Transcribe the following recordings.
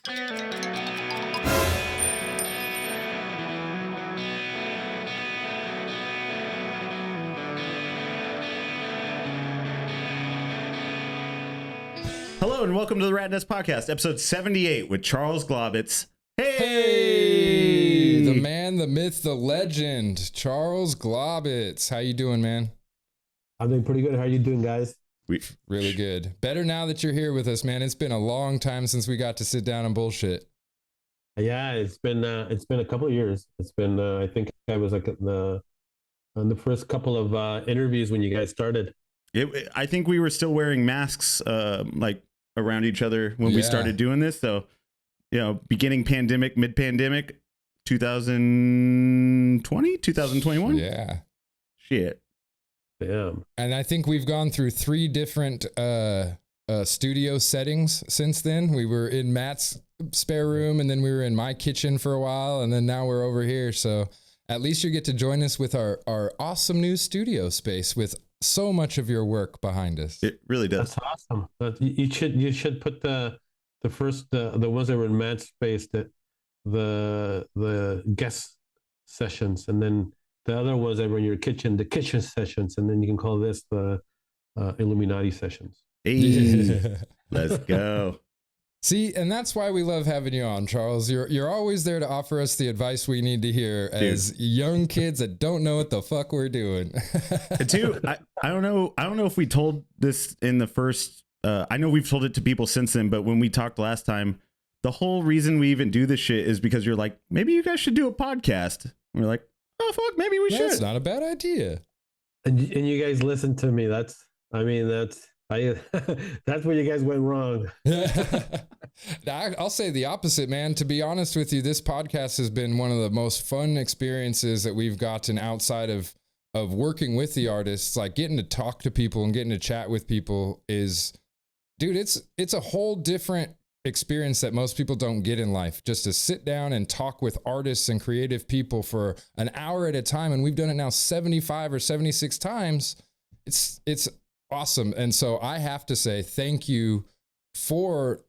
Hello and welcome to the Rat Nest Podcast, episode 78 with Charles Glaubitz. Hey! The man, the myth, the legend, Charles Glaubitz. How you doing, man? I'm doing pretty good. How are you doing, guys? Really good. Better now that you're here with us, man. It's been a long time since we got to sit down and bullshit. Yeah, it's been a couple of years. It's been I think I was like on the first couple of interviews when you guys started. I think we were still wearing masks like around each other when we started doing this. So, you know, beginning pandemic, mid-pandemic, 2020, 2021. Yeah. Shit. Damn. And I think we've gone through 3 different studio settings since then. We were in Matt's spare room, and then we were in my kitchen for a while, and then now we're over here. So at least you get to join us with our awesome new studio space with so much of your work behind us. It really does. That's awesome. You should put the ones that were in Matt's space, that the guest sessions, and then the other ones that were in your kitchen, the kitchen sessions, and then you can call this the Illuminati sessions. Hey, let's go. See, and that's why we love having you on, Charles. You're always there to offer us the advice we need to hear as young kids that don't know what the fuck we're doing. And two, I don't know if we told this in the first. I know we've told it to people since then, but when we talked last time, the whole reason we even do this shit is because you're like, maybe you guys should do a podcast. And we're like, oh fuck, maybe we should. That's not a bad idea. And you guys listen to me. That's where you guys went wrong. I'll say the opposite, man. To be honest with you, this podcast has been one of the most fun experiences that we've gotten outside of working with the artists. Like getting to talk to people and getting to chat with people is, dude, it's a whole different experience that most people don't get in life. Just to sit down and talk with artists and creative people for an hour at a time. And we've done it now 75 or 76 times. It's awesome. And so I have to say thank you for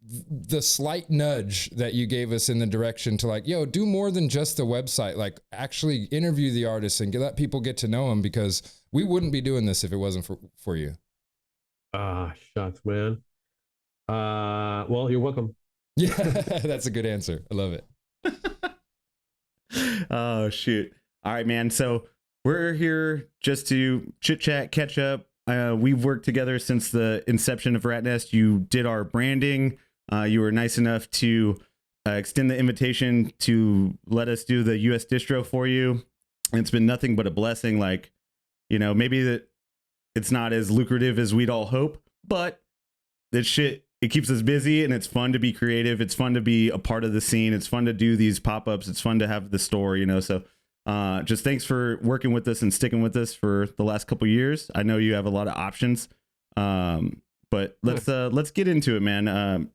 the slight nudge that you gave us in the direction to like, yo, do more than just the website. Like actually interview the artists and let people get to know them, because we wouldn't be doing this if it wasn't for you. Shucks, man. Well, you're welcome. Yeah, that's a good answer. I love it. Oh, shoot. All right, man. So we're here just to chit chat, catch up. We've worked together since the inception of Rat Nest. You did our branding. You were nice enough to extend the invitation to let us do the US distro for you. And it's been nothing but a blessing. Like, you know, maybe that it's not as lucrative as we'd all hope, but that shit, it keeps us busy and it's fun to be creative. It's fun to be a part of the scene. It's fun to do these pop-ups. It's fun to have the store, you know, so just thanks for working with us and sticking with us for the last couple of years. I know you have a lot of options, but let's get into it, man.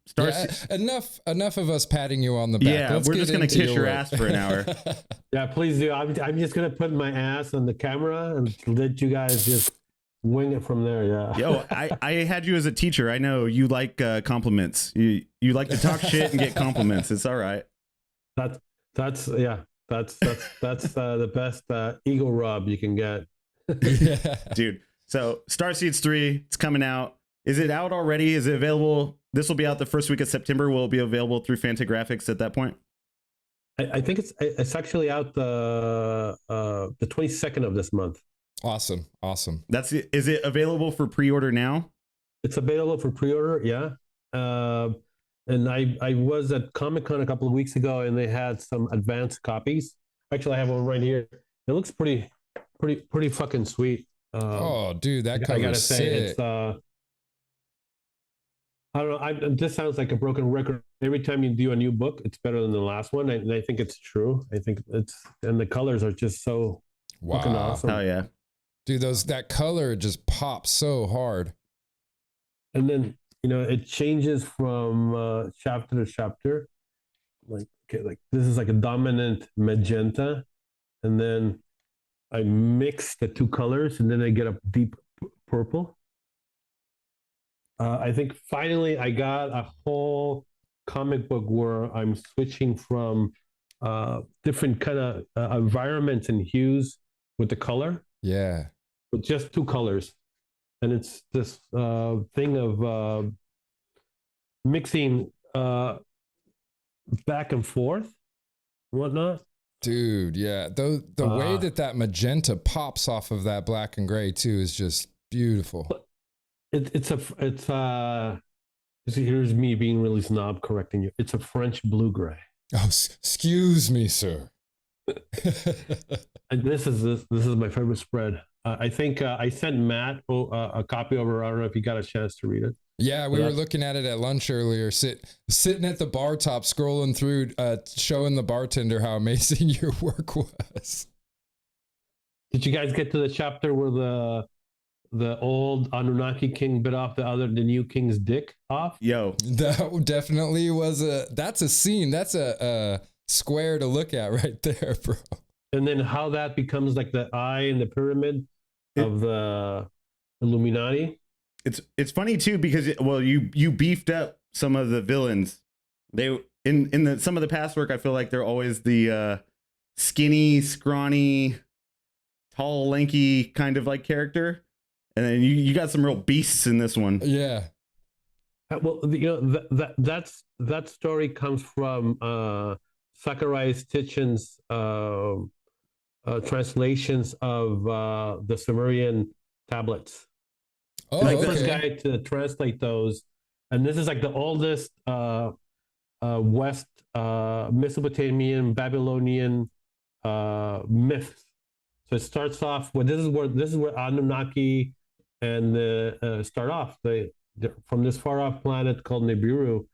Enough of us patting you on the back. Yeah, we're just gonna kiss your ass for an hour. Yeah, please do. I'm just gonna put my ass on the camera and let you guys just wing it from there. Yeah. Yo, I had you as a teacher. I know you like compliments. You like to talk shit and get compliments. It's all right. That's the best ego rub you can get. Yeah. Dude. So Starseeds 3, it's coming out. Is it out already? Is it available? This will be out the first week of September. Will it be available through Fantagraphics at that point? I think it's actually out the 22nd of this month. Awesome. That's it. Is it available for pre-order now? It's available for pre-order, yeah. And I was at ComicCon a couple of weeks ago, and they had some advanced copies. Actually, I have one right here. It looks pretty fucking sweet. Oh, dude, that cover is sick. It's I don't know. This sounds like a broken record. Every time you do a new book, it's better than the last one, and I think it's true. I think and the colors are just so fucking awesome. Hell yeah. Dude, that color just pops so hard. And then, you know, it changes from chapter to chapter. Like this is like a dominant magenta, and then I mix the two colors, and then I get a deep purple. I think finally I got a whole comic book where I'm switching from different kind of environments and hues with the color, Yeah. with just two colors. And it's this thing of mixing back and forth, whatnot. Dude, yeah. The way that magenta pops off of that black and gray too is just beautiful. Here's me being really snob correcting you. It's a French blue gray. Oh, excuse me, sir. And this is my favorite spread. I think I sent Matt a copy over. I don't know if you got a chance to read it. Yeah, we were looking at it at lunch earlier, sitting at the bar top, scrolling through, showing the bartender how amazing your work was. Did you guys get to the chapter where the old Anunnaki king bit off the new king's dick off? Yo, that definitely was that's a scene. That's a square to look at right there, bro. And then how that becomes like the eye in the pyramid of the Illuminati. It's funny too because you beefed up some of the villains. They in some of the past work, I feel like they're always the skinny, scrawny, tall, lanky kind of like character, and then you got some real beasts in this one. Yeah. Well, that story comes from Sakurai Sitchin's translations of the Sumerian tablets. Oh, like okay. the first guy to translate those, and this is like the oldest West Mesopotamian Babylonian myth. So it starts off with this is where Anunnaki and start off. They're from this far off planet called Nibiru,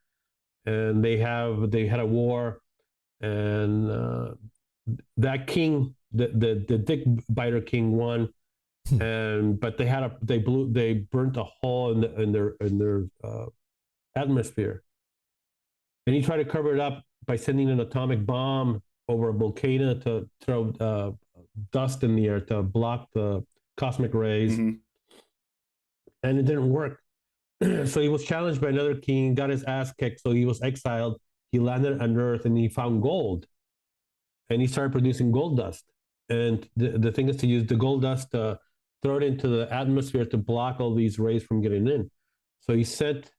and they had a war, and that king, the dick biter king, won. But they burnt a hole in their atmosphere, and he tried to cover it up by sending an atomic bomb over a volcano to throw dust in the air to block the cosmic rays, and it didn't work. So he was challenged by another king, got his ass kicked, so he was exiled. He landed on Earth and he found gold, and he started producing gold dust. And the thing is to use the gold dust to throw it into the atmosphere to block all these rays from getting in. So he sent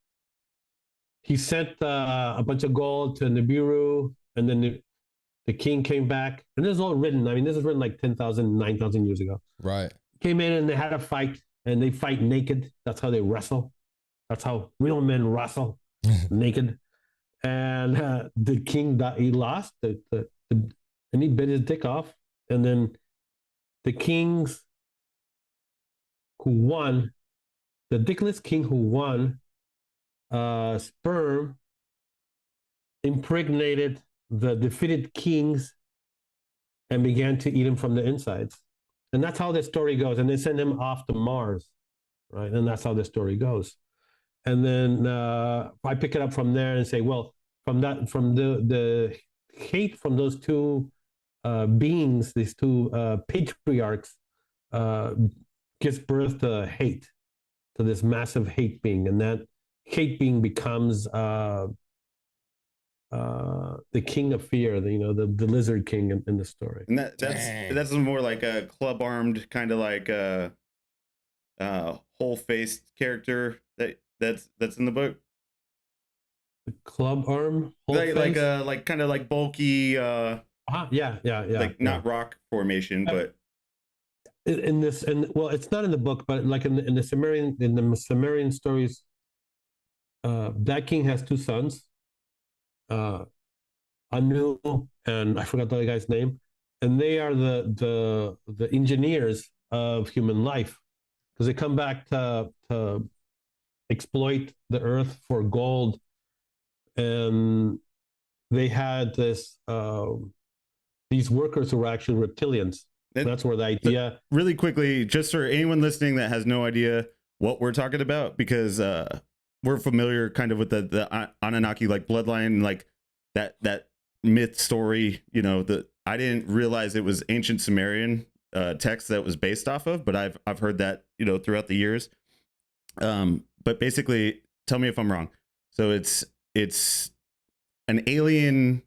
a bunch of gold to Nibiru, and then the king came back. And this is all written. I mean, this is written like 10,000, 9,000 years ago. Right. Came in and they had a fight, and they fight naked. That's how they wrestle. That's how real men wrestle, naked. And the king, he lost, and he bit his dick off. And then the kings who won, the dickless king who won, sperm impregnated the defeated kings and began to eat him from the insides. And that's how the story goes. And they send him off to Mars, right? And that's how the story goes. And then I pick it up from there and say, well, from the hate from those two beings, these two patriarchs, gives birth to hate, to this massive hate being, and that hate being becomes the king of fear, the lizard king in the story. And that's more like a club armed kind of like whole faced character that's in the book. The club arm, like kind of like bulky. Yeah. Like not rock formation, but in this, and well, it's not in the book, but like in the Sumerian stories, that king has two sons, Anu and I forgot the other guy's name, and they are the engineers of human life, because they come back to exploit the earth for gold, and they had these workers who were actually reptilians. That's where the idea. Really quickly, just for anyone listening that has no idea what we're talking about, because we're familiar kind of with the Anunnaki like bloodline, like that myth story. I didn't realize it was ancient Sumerian text that was based off of, but I've heard that throughout the years. But basically, tell me if I'm wrong. So it's an alien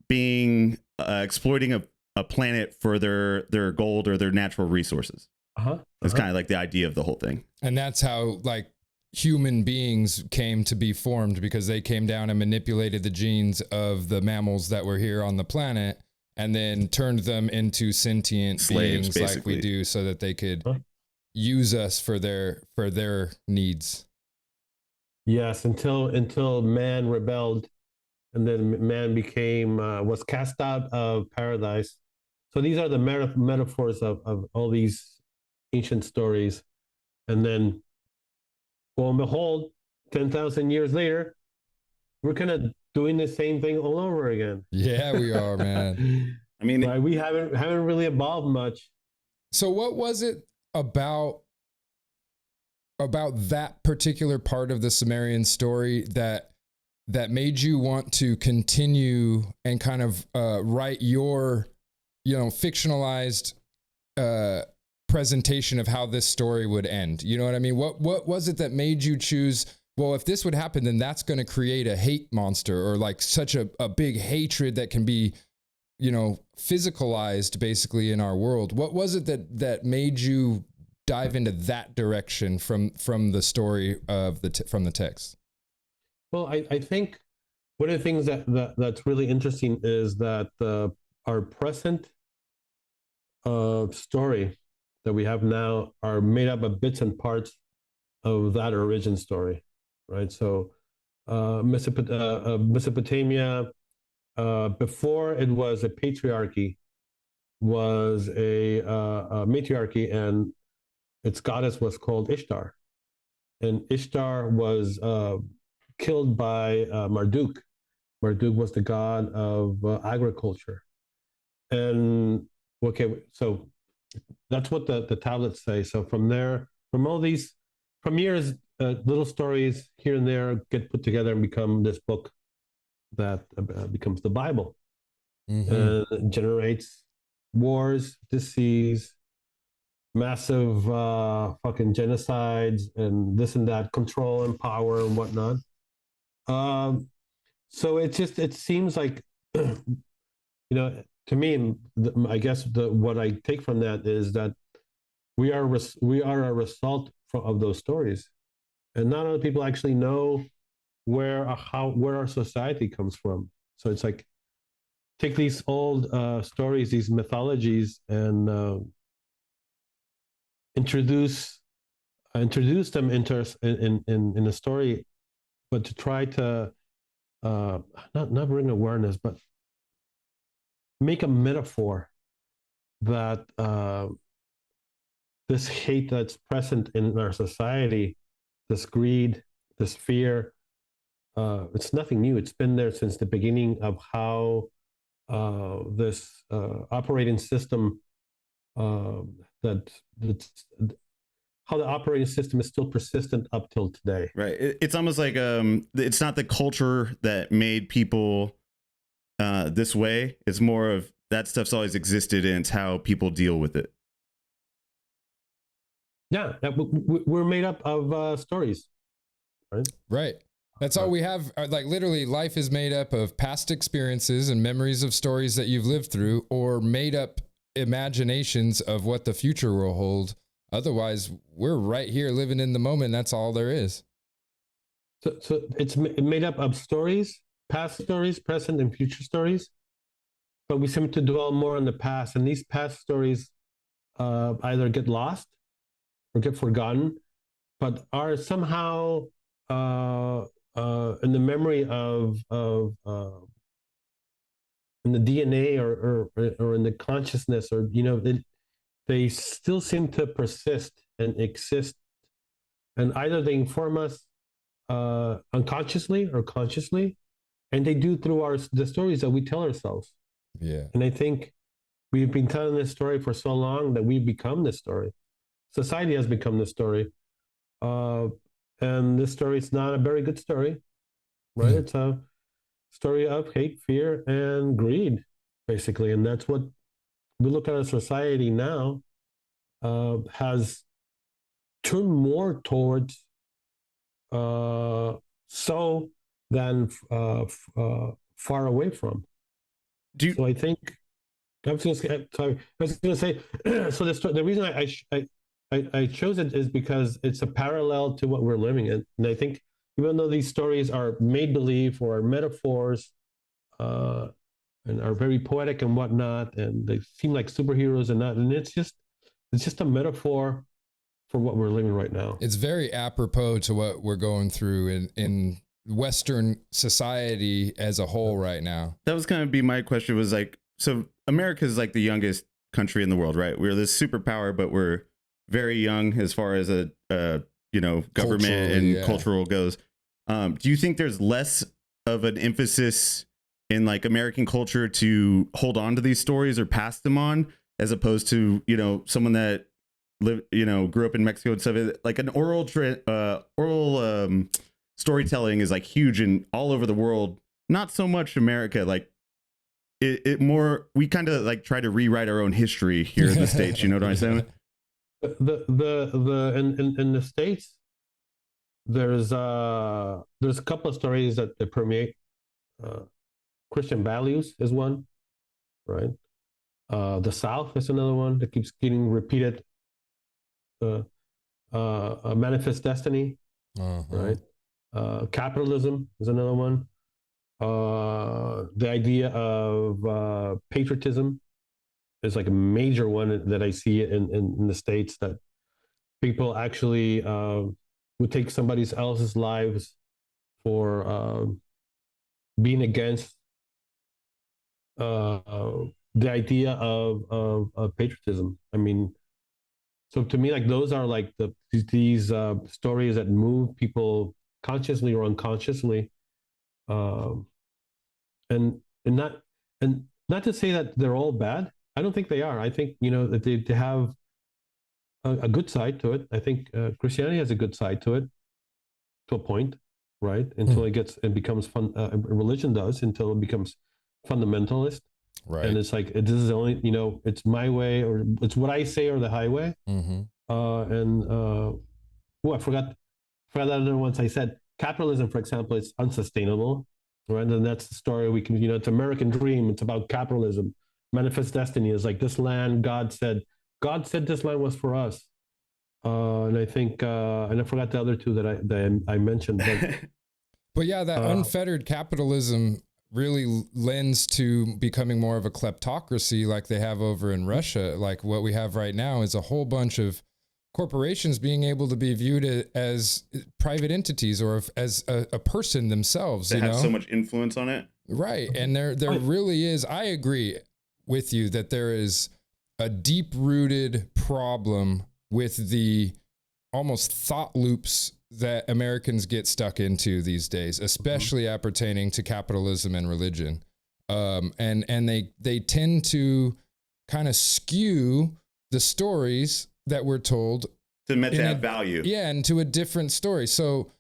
being exploiting a planet for their gold or their natural resources. It's kind of like the idea of the whole thing. And that's how like human beings came to be formed, because they came down and manipulated the genes of the mammals that were here on the planet and then turned them into sentient Slaves, beings like we do, so that they could use us for their needs. Yes, until man rebelled, and then man was cast out of paradise. So these are the metaphors of all these ancient stories. And then, lo and behold, 10,000 years later, we're kind of doing the same thing all over again. Yeah, we are, man. I mean, right? We haven't really evolved much. So what was it about that particular part of the Sumerian story that made you want to continue and kind of write your, fictionalized presentation of how this story would end? You know what I mean? What was it that made you choose, well, if this would happen, then that's going to create a hate monster, or like such a big hatred that can be, physicalized basically in our world? What was it that made you dive into that direction from the story of from the text? Well, I think one of the things that's really interesting is that our present story that we have now are made up of bits and parts of that origin story, right? So Mesopotamia, before it was a patriarchy, was a matriarchy, and its goddess was called Ishtar. And Ishtar was killed by Marduk. Marduk was the god of agriculture. And okay, so that's what the tablets say. So from there, from years, little stories here and there get put together and become this book that becomes the Bible. Mm-hmm. And it generates wars, disease, massive fucking genocides, and this and that, control and power and whatnot. So it seems like, to me, I guess what I take from that is that we are a result of those stories, and not a lot of people actually know where our society comes from. So it's like, take these old stories, these mythologies, and introduce them in a story, but to try to not bring awareness, but make a metaphor that this hate that's present in our society, this greed, this fear, it's nothing new. It's been there since the beginning of how this operating system, how the operating system is still persistent up till today. Right. It's almost like it's not the culture that made people this way. It's more of that stuff's always existed, and it's how people deal with it. Yeah, we're made up of stories, right? Right. That's all we have. Like, literally, life is made up of past experiences and memories of stories that you've lived through, or made up imaginations of what the future will hold. Otherwise, we're right here living in the moment. That's all there is. So it's made up of stories, past stories, present and future stories. But we seem to dwell more on the past, and these past stories either get lost or get forgotten, but are somehow in the memory of in the DNA or in the consciousness, or they still seem to persist and exist, and either they inform us unconsciously or consciously, and they do through the stories that we tell ourselves. Yeah. And I think we've been telling this story for so long that we've become this story. Society has become this story. And this story is not a very good story, right? Mm-hmm. It's a story of hate, fear, and greed, basically. And that's what we look at our society now, has turned more towards so than far away from. Do you, So I think I was going to say, sorry, I was going to say, so the reason I chose it is because it's a parallel to what we're living in. And I think even though these stories are made believe or are metaphors, and are very poetic and whatnot, and they seem like superheroes and not, and it's just a metaphor for what we're living right now. It's very apropos to what we're going through in Western society as a whole right now. that was going to be my question, was like, so America is like the youngest country in the world, right? We're this superpower, but we're very young as far as a government Culturally, and yeah. cultural goes. Do you think there's less of an emphasis in like American culture to hold on to these stories or pass them on, as opposed to, someone that grew up in Mexico and stuff? Like an oral storytelling is like huge in all over the world. Not so much America. Like it more, we kind of like try to rewrite our own history here in the States. You know what I'm saying? In the States, there's a couple of stories that permeate. Christian values is one, right? The South is another one that keeps getting repeated. Manifest destiny, right? Capitalism is another one. The idea of patriotism is like a major one that I see in the States, that people actually would take somebody else's lives for being against the idea of patriotism. I mean, so to me, like those are like these stories that move people consciously or unconsciously, and not to say that they're all bad. I don't think they are. I think that they have a good side to it. I think Christianity has a good side to it, to a point, right? Until it becomes fun. Religion does, until it becomes fundamentalist. Right. And it's like, this is the only, it's my way, or it's what I say, or the highway. I forgot the other ones I said. Capitalism, for example, is unsustainable, right? And that's the story we can, it's American Dream. It's about capitalism. Manifest destiny is like, this land, God said this land was for us. And I think, and I forgot the other two that I mentioned. But yeah, that unfettered capitalism really lends to becoming more of a kleptocracy like they have over in Russia. Like what we have right now is a whole bunch of corporations being able to be viewed as private entities, or as a person themselves. They have so much influence on it. Right. And there really is, I agree with you that there is a deep-rooted problem with the almost thought loops that Americans get stuck into these days, especially appertaining to capitalism and religion. And they tend to kind of skew the stories that we're told to have value. Yeah, and to a different story. So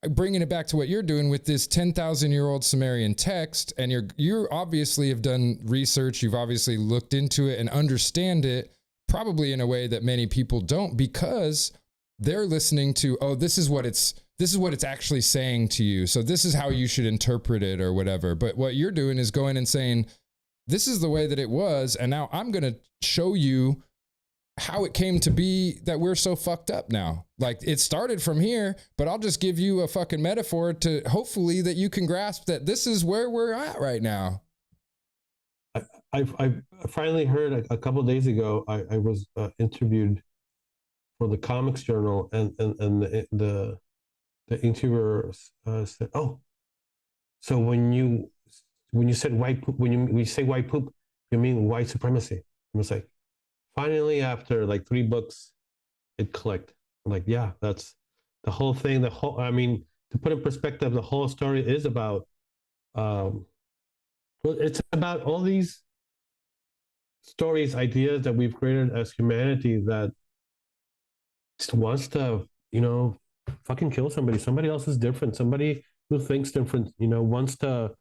bringing it back to what you're doing with this 10,000-year-old Sumerian text, and you obviously have done research, you've obviously looked into it and understand it, probably in a way that many people don't, because they're listening to, this is what it's actually saying to you. So this is how you should interpret it or whatever. But what you're doing is going and saying, this is the way that it was, and now I'm going to show you how it came to be that we're so fucked up now. Like, it started from here, but I'll just give you a fucking metaphor to hopefully that you can grasp that this is where we're at right now. I finally heard a couple of days ago, I was interviewed for the Comics Journal, and the interviewer said, so when you said white poop, when you say white poop, you mean white supremacy? I was like, finally, after like 3 books, it clicked. I'm like, yeah, that's the whole thing. I mean, to put in perspective, the whole story is about, it's about all these stories, ideas that we've created as humanity that just wants to, fucking kill somebody. Somebody else is different. Somebody who thinks different, wants to.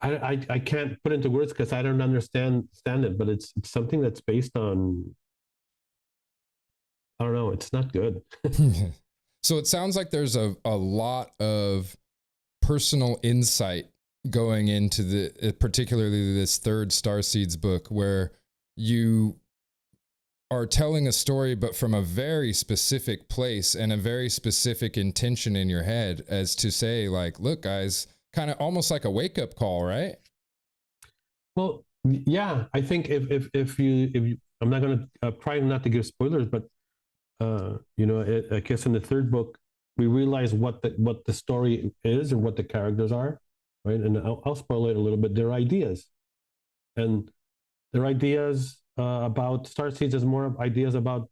I can't put into words because I don't understand it, but it's something that's based on, I don't know, it's not good. So it sounds like there's a lot of personal insight going into particularly this third Starseeds book, where you are telling a story, but from a very specific place and a very specific intention in your head, as to say, like, look, guys, kind of almost like a wake up call, right? Well, yeah, I think if you I'm not going to try not to give spoilers, but I guess in the third book we realize what the story is and what the characters are, right? And I'll spoil it a little bit. Their ideas, and their ideas about Starseeds is more of ideas about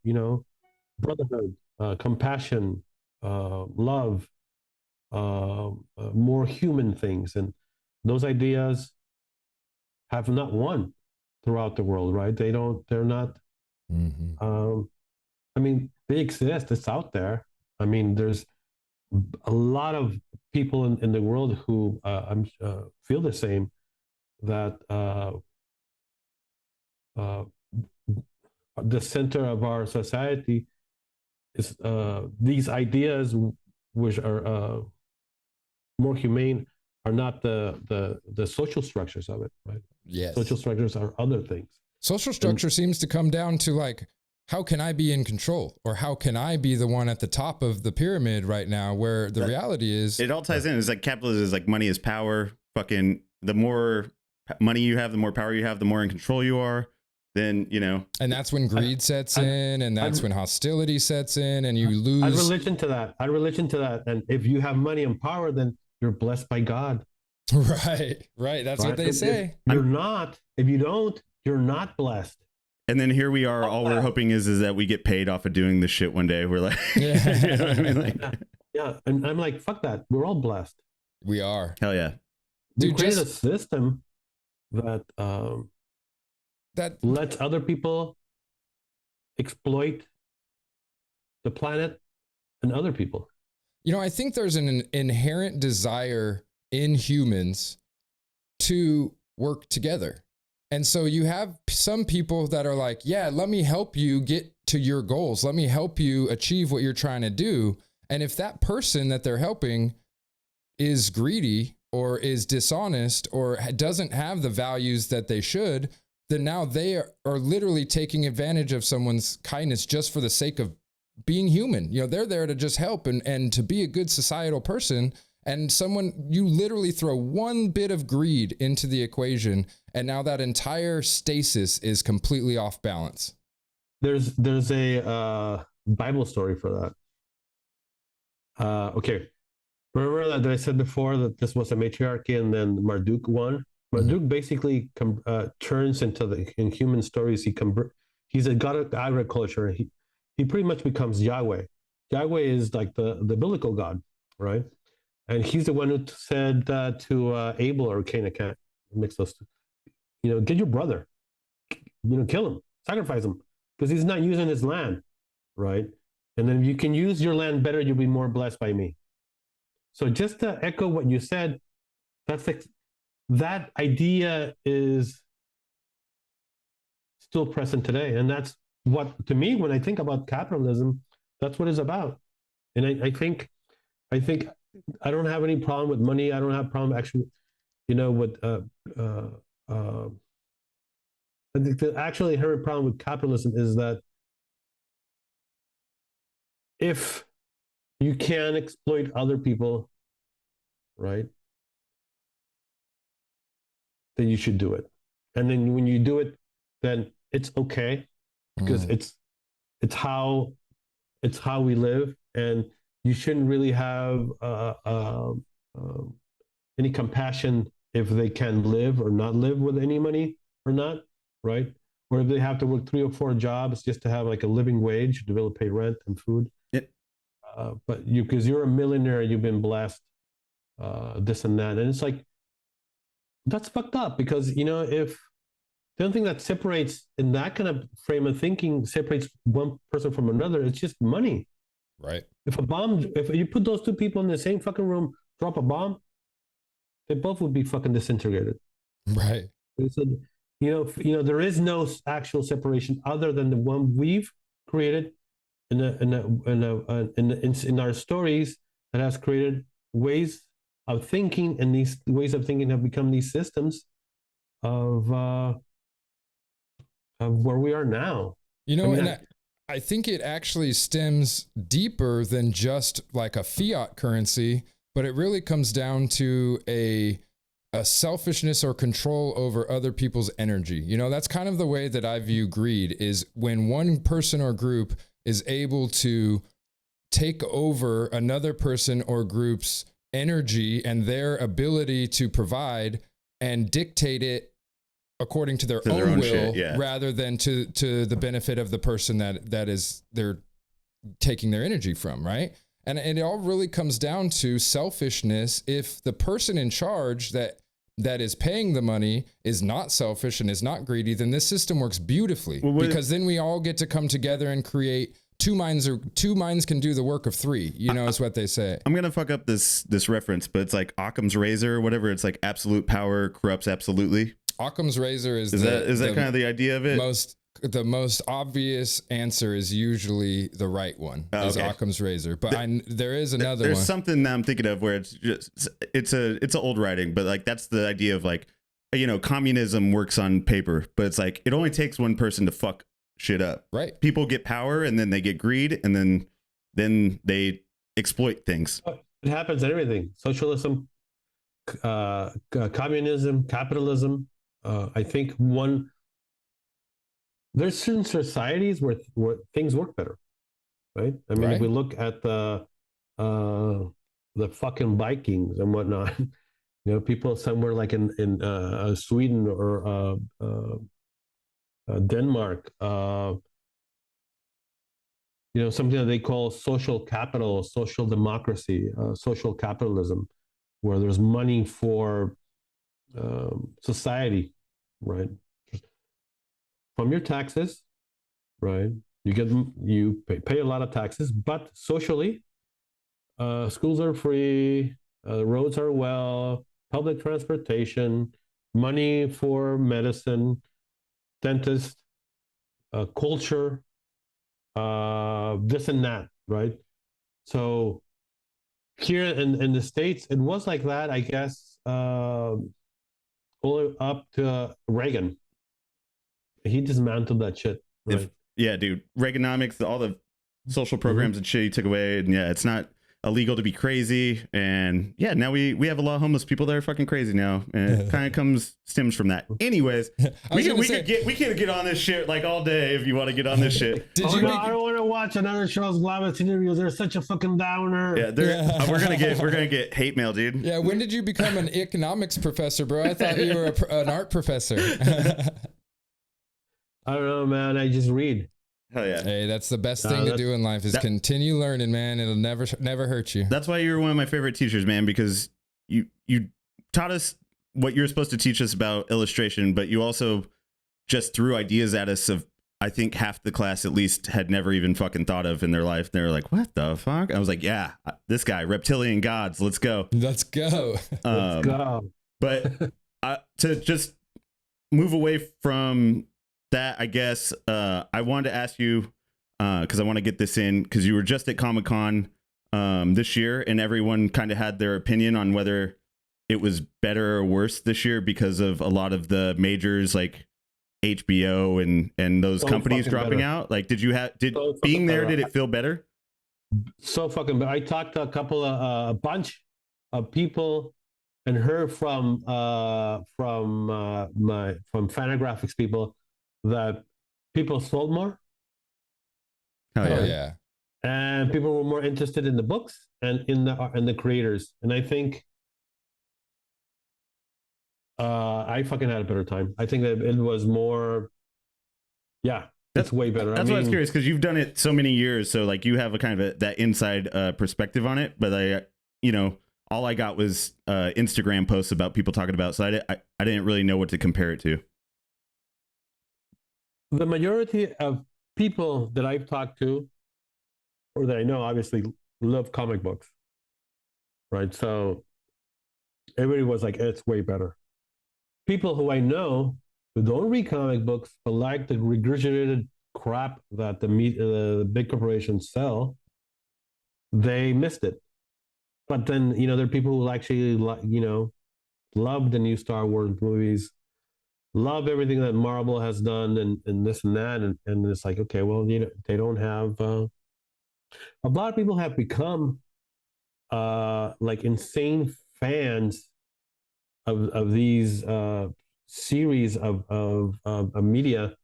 brotherhood, compassion, love, more human things, and those ideas have not won throughout the world, right? They're not. Mm-hmm. I mean, they exist. It's out there. I mean, there's a lot of people in the world who feel the same, that the center of our society is these ideas, which are more humane, are not the social structures of it, right? Yes. Social structures are other things. Social structure seems to come down to, like, how can I be in control, or how can I be the one at the top of the pyramid right now, where the reality is it all ties in. It's like capitalism is like money is power. Fucking the more money you have, the more power you have, the more in control you are. Then, and that's when greed sets in, and that's when hostility sets in, and you lose. I'd religion to that. And if you have money and power, then you're blessed by God. Right. That's what they say. If you're not, if you don't, you're not blessed. And then here we are. All we're hoping is that we get paid off of doing this shit one day. We're like, yeah. You know what I mean? Like, yeah. And I'm like, fuck that. We're all blessed. We are. Hell yeah. We created a system that lets other people exploit the planet and other people. I think there's an inherent desire in humans to work together. And so you have some people that are like, yeah, let me help you get to your goals. Let me help you achieve what you're trying to do. And if that person that they're helping is greedy or is dishonest or doesn't have the values that they should, then now they are literally taking advantage of someone's kindness just for the sake of being human. They're there to just help and to be a good societal person. And you literally throw one bit of greed into the equation, and now that entire stasis is completely off balance. There's a Bible story for that. Okay. Remember that I said before that this was a matriarchy, and then Marduk won? Marduk basically turns in human stories. He's a god of agriculture. He pretty much becomes Yahweh. Yahweh is like the biblical god, right? And he's the one who said to Abel or Cain, I can't mix those two, get your brother, kill him, sacrifice him, because he's not using his land, right? And then if you can use your land better, you'll be more blessed by me. So just to echo what you said, that idea is still present today. And that's what, to me, when I think about capitalism, that's what it's about. And I think I don't have any problem with money. I don't have a problem actually, with I think the actually inherent problem with capitalism is that if you can exploit other people, right, then you should do it. And then when you do it, then it's okay, because it's how we live, and you shouldn't really have any compassion if they can live or not live with any money or not, right? Or if they have to work 3 or 4 jobs just to have like a living wage to be able to pay rent and food. Yep. But because you're a millionaire, you've been blessed, this and that. And it's like, that's fucked up, because, if the only thing that separates in that kind of frame of thinking separates one person from another, it's just money. Right. If you put those two people in the same fucking room, drop a bomb, they both would be fucking disintegrated. Right. So, there is no actual separation other than the one we've created in our stories, that has created ways of thinking, and these ways of thinking have become these systems of where we are now. You know, I mean, and I think it actually stems deeper than just like a fiat currency, but it really comes down to a selfishness or control over other people's energy. You know, that's kind of the way that I view greed, is when one person or group is able to take over another person or group's energy and their ability to provide and dictate it according to their own will, shit, yeah. rather than to the benefit of the person that is they're taking their energy from, right? And it all really comes down to selfishness. If the person in charge that is paying the money is not selfish and is not greedy, then this system works beautifully, because then we all get to come together and create two minds can do the work of three, you know, is what they say. I'm going to fuck up this reference, but it's like Occam's razor or whatever. It's like absolute power corrupts absolutely. Occam's razor is that kind of the idea of it? The most obvious answer is usually the right one. Is Occam's razor, but there is another there's one. Something that I'm thinking of where it's an old writing, but like that's the idea of like, you know, communism works on paper, but it's like it only takes one person to fuck shit up. Right. People get power and then they get greed and then they exploit things. It happens in everything: socialism, communism, capitalism. I think there's certain societies where things work better, right? I mean, if we look at the fucking Vikings and whatnot, you know, people somewhere like in Sweden or Denmark, you know, something that they call social capital, social democracy, social capitalism, where there's money for society, right? From your taxes, right? You pay a lot of taxes, but socially, schools are free, roads are well, public transportation, money for medicine, dentist, culture, this and that, right? So here in the States, it was like that, I guess, all up to Reagan. He dismantled that shit. Right? Yeah, dude. Reaganomics, all the social programs and shit he took away. And yeah, it's not illegal to be crazy. And yeah, now we have a lot of homeless people that are fucking crazy now. And it kind of stems from that. Anyways, we could get on this shit like all day if you want to get on this shit. I don't want to watch another Charles Glaubitz interview. They're such a fucking downer. Yeah, we're gonna get hate mail, dude. Yeah, when did you become an economics professor, bro? I thought you were an art professor. I don't know, man. I just read. Hell yeah. Hey, that's the best thing to do in life is continue learning, man. It'll never hurt you. That's why you're one of my favorite teachers, man, because you taught us what you're supposed to teach us about illustration, but you also just threw ideas at us of, I think half the class at least had never even fucking thought of in their life. They were like, what the fuck? I was like, yeah, this guy, reptilian gods, let's go. Let's go. Let's go. But to just move away from that, I guess I wanted to ask you, because I want to get this in, because you were just at ComicCon this year, and everyone kind of had their opinion on whether it was better or worse this year because of a lot of the majors like HBO and those companies dropping out. Like, did being there, did it feel better? So fucking bad. I talked to a bunch of people and heard from Fantagraphics people that people sold more. Oh yeah. Yeah. And people were more interested in the books and in the creators. And I think I fucking had a better time. I think that it was more, that's way better. That's why I was curious, because you've done it so many years, so like you have a kind of that inside perspective on it. But all I got was Instagram posts about people talking about, so I didn't really know what to compare it to. The majority of people that I've talked to, or that I know, obviously love comic books, right? So everybody was like, it's way better. People who I know who don't read comic books but like the regurgitated crap that the big corporations sell, they missed it. But then, there are people who actually, love the new Star Wars movies, love everything that Marvel has done and this and that. And it's like, okay, well, they don't have, a lot of people have become like insane fans of these series of media,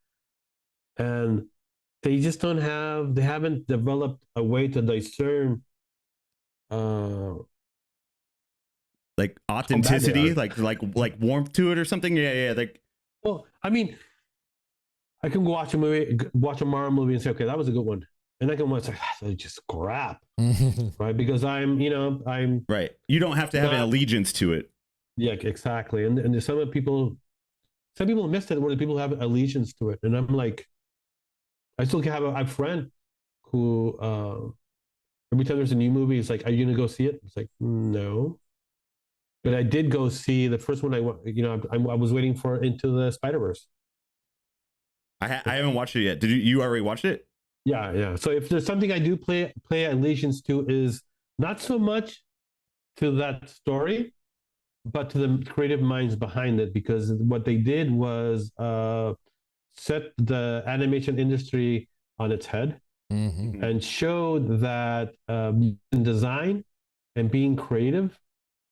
and they just they haven't developed a way to discern like authenticity, like warmth to it or something. Yeah. Like, well, I mean, I can watch a movie, watch a Marvel movie, and say, okay, that was a good one, and I can watch like that's just crap, right? Because I'm right. You don't have to have an allegiance to it. Yeah, exactly. And some people missed it when people have allegiance to it, and I'm like, I still have a friend who every time there's a new movie, it's like, are you gonna go see it? It's like, no. But I did go see the first one. I was waiting for Into the Spider-Verse. I haven't watched it yet. Did you already watch it? Yeah. So if there's something I do play allegiance to, is not so much to that story, but to the creative minds behind it, because what they did was set the animation industry on its head, and showed that in design and being creative,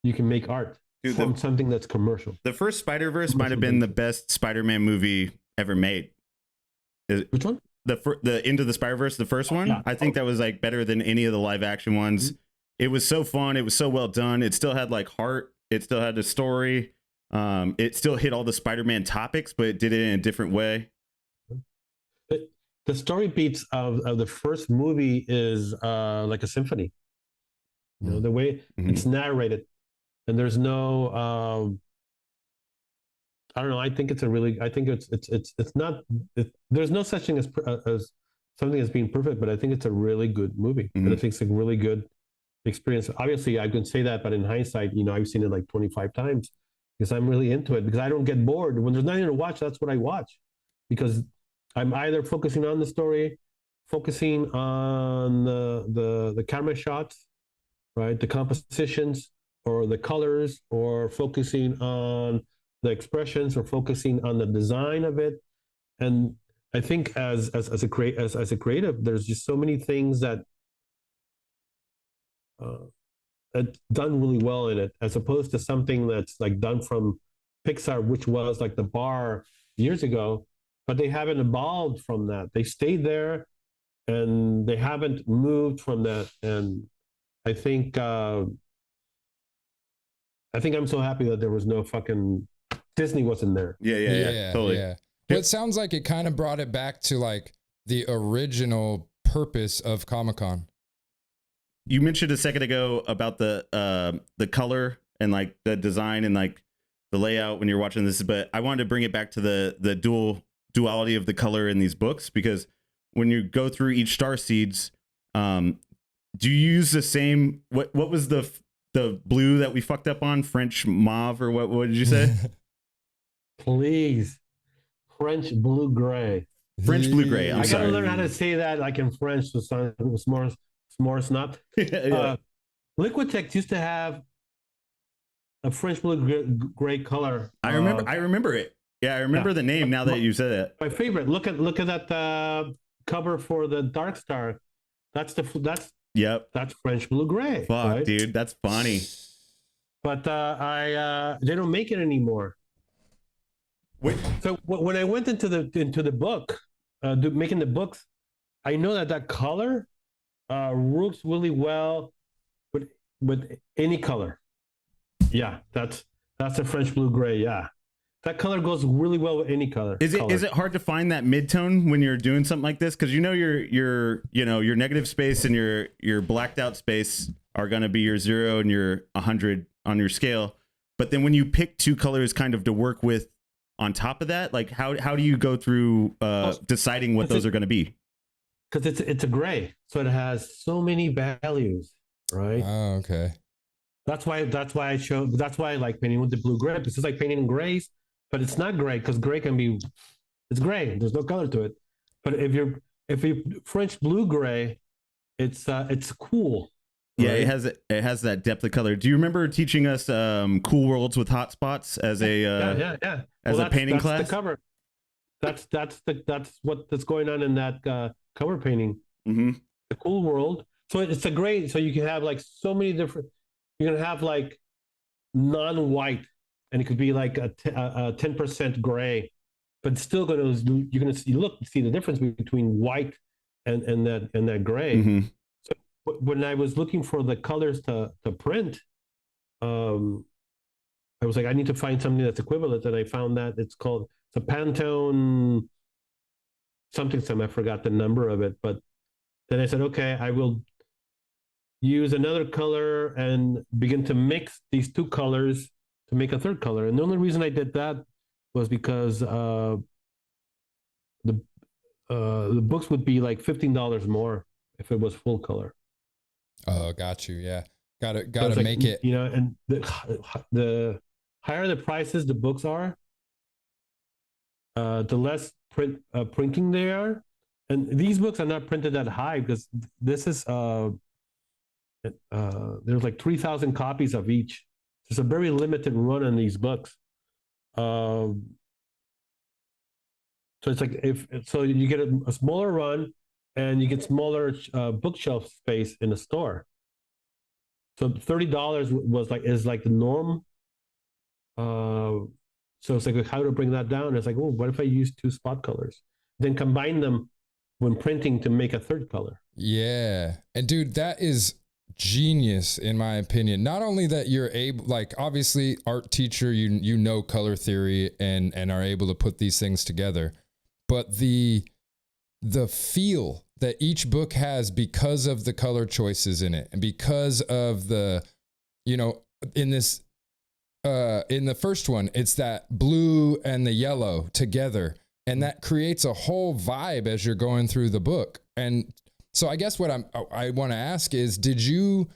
you can make art from something that's commercial. The first Spider-Verse might have been the best Spider-Man movie ever made. Which one? The Into the Spider-Verse, the first one. Yeah. I think that was like better than any of the live action ones. It was so fun. It was so well done. It still had like heart. It still had a story. It still hit all the Spider-Man topics, but it did it in a different way. The story beats of the first movie is like a symphony. The way it's narrated, and there's no I don't know. I think it's not. There's no such thing as something as being perfect, but I think it's a really good movie, and I think it's a really good experience. Obviously, I can say that, but in hindsight, I've seen it like 25 times because I'm really into it, because I don't get bored. When there's nothing to watch, that's what I watch, because I'm either focusing on the story, focusing on the camera shots, right, the compositions or the colors, or focusing on the expressions, or focusing on the design of it. And I think as a creative, there's just so many things that done really well in it, as opposed to something that's like done from Pixar, which was like the bar years ago, but they haven't evolved from that. They stayed there, and they haven't moved from that. And I think I'm so happy that there was no fucking Disney wasn't there. Yeah, totally. Yeah. Well, it sounds like it kind of brought it back to like the original purpose of ComicCon. You mentioned a second ago about the color and like the design and like the layout when you're watching this, but I wanted to bring it back to the duality of the color in these books, because when you go through each Starseeds, do you use the same? What was the blue that we fucked up on? French mauve, or what did you say? Please, French blue gray. French blue gray. I gotta learn how to say that like in French, so it's more snot. Liquitex used to have a French blue gray color. I remember it. Yeah, I remember the name now that you said it. My favorite. Look at that cover for the Dark Star. That's French blue gray. Fuck, right? Dude, that's funny. But they don't make it anymore. Wait. So when I went into the book, making the books, I know that color works really well with any color. Yeah, that's a French blue gray. Yeah, that color goes really well with any color. Is it hard to find that mid-tone when you're doing something like this? Because your negative space and your blacked out space are going to be your 0 and your 100 on your scale. But then when you pick two colors kind of to work with on top of that, like how do you go through deciding what those are going to be? Because it's a gray, so it has so many values, right? Oh, okay. That's why I like painting with the blue gray. It's just like painting in grays, but it's not gray, because gray it's gray. There's no color to it. But if you French blue gray, it's cool. Yeah, right? it has that depth of color. Do you remember teaching us Cool Worlds with Hot Spots as a Yeah. as a painting That's class? the cover. That's what's going on in that cover painting. Mm-hmm. The Cool World. So it's a great. So you can have like so many different. You're gonna have like non-white, and it could be like a 10% gray, but still you're gonna see the difference between white and that gray. Mm-hmm. So when I was looking for the colors to print, I was like, I need to find something that's equivalent, and I found that it's a Pantone something. I forgot the number of it, but then I said, okay, I will use another color and begin to mix these two colors to make a third color. And the only reason I did that was because the books would be like $15 more if it was full color. Oh, got you. Yeah, gotta like, make it. You know, and the higher the prices the books are, the less printing they are. And these books are not printed that high because this is there's like 3,000 copies of each. There's a very limited run on these books. So it's like so you get a smaller run and you get smaller bookshelf space in the store. So $30 is like the norm. So it's like how to bring that down. It's like, oh, what if I use 2 spot colors, then combine them when printing to make a third color? Yeah, and dude, that is genius in my opinion. Not only that you're able, like obviously art teacher, you know color theory and are able to put these things together, but the feel that each book has because of the color choices in it and because of the, you know, in this in the first one, it's that blue and the yellow together, and that creates a whole vibe as you're going through the book. And so I guess what I want to ask is, did you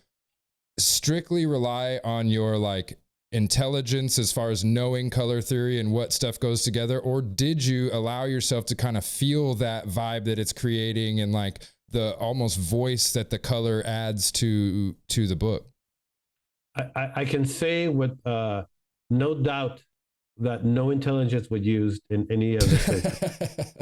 strictly rely on your like intelligence as far as knowing color theory and what stuff goes together, or did you allow yourself to kind of feel that vibe that it's creating and like the almost voice that the color adds to the book? I can say with no doubt that no intelligence was used in any of this.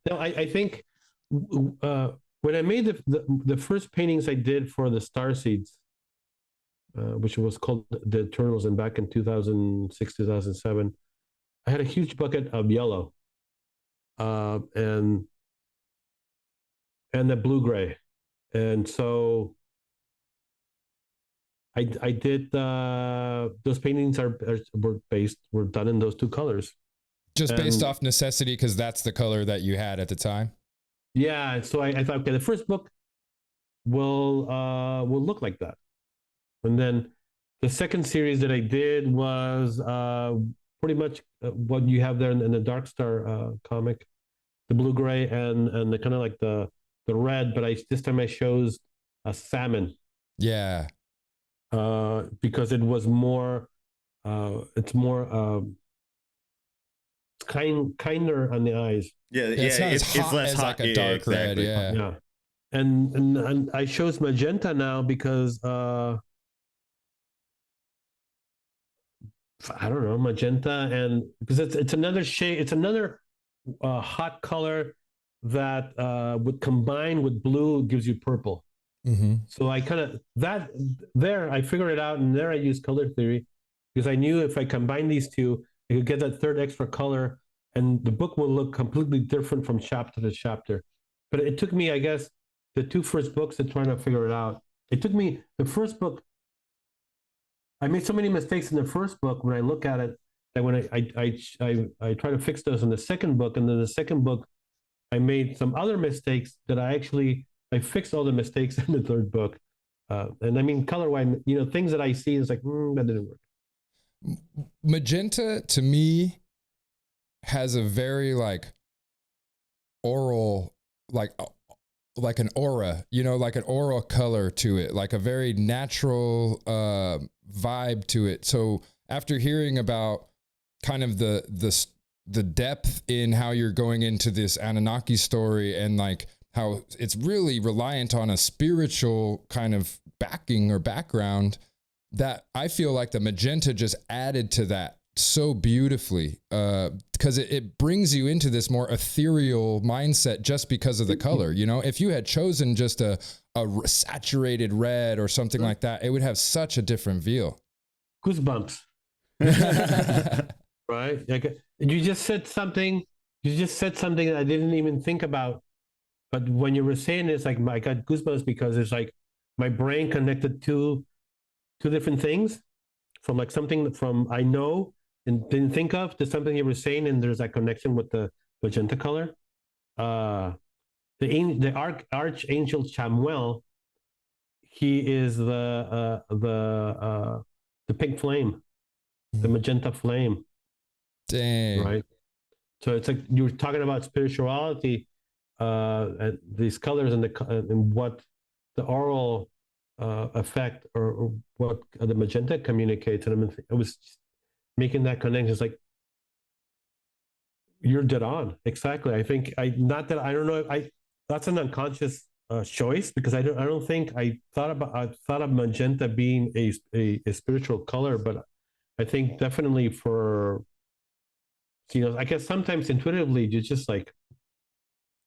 No, I think when I made the first paintings I did for the Starseeds, which was called the Eternals, and back in 2006, 2007, I had a huge bucket of yellow and the blue-gray. And so I did those paintings were done in those 2 colors. Just based off necessity, because that's the color that you had at the time? Yeah, so I thought, okay, the first book will look like that. And then the second series that I did was pretty much what you have there in the Dark Star comic, the blue-gray and the kind of like the red, but this time I chose a salmon. Yeah. Because it was more, it's more kinder on the eyes. Yeah, it's not as hot less as hot. like a dark red. Yeah. And I chose magenta now because I don't know, magenta, and because it's another shade, it's another hot color that would combine with blue gives you purple. Mm-hmm. So I kind of I figured it out, and there I used color theory because I knew if I combine these 2, I could get that third extra color, and the book will look completely different from chapter to chapter. But it took me, I guess, the 2 first books to try to figure it out. It took me the first book. I made so many mistakes in the first book when I look at it that when I try to fix those in the second book, and then the second book I made some other mistakes that I fixed all the mistakes in the third book. And I mean, color-wise, you know, things that I see is like, that didn't work. Magenta to me has a very like oral, like an aura, you know, like an aura color to it, like a very natural vibe to it. So after hearing about kind of the depth in how you're going into this Anunnaki story and like how it's really reliant on a spiritual kind of backing or background that I feel like the magenta just added to that so beautifully, because it brings you into this more ethereal mindset just because of the color. You know, if you had chosen just a saturated red or something like that, it would have such a different feel. Goosebumps. Right? Like, you just said something that I didn't even think about. But when you were saying it, it's like I got goosebumps because it's like my brain connected to two different things, from like something from I know and didn't think of to something you were saying, and there's that connection with the magenta color. The Archangel Chamuel, he is the pink flame, the magenta flame. Dang. Right. So it's like you're talking about spirituality, and these colors and what the oral effect or what the magenta communicates. And I was making that connection. It's like, you're dead on. Exactly. I think I don't know. That's an unconscious choice, because I don't think I thought of magenta being a spiritual color, but I think definitely for, I guess sometimes intuitively you just like,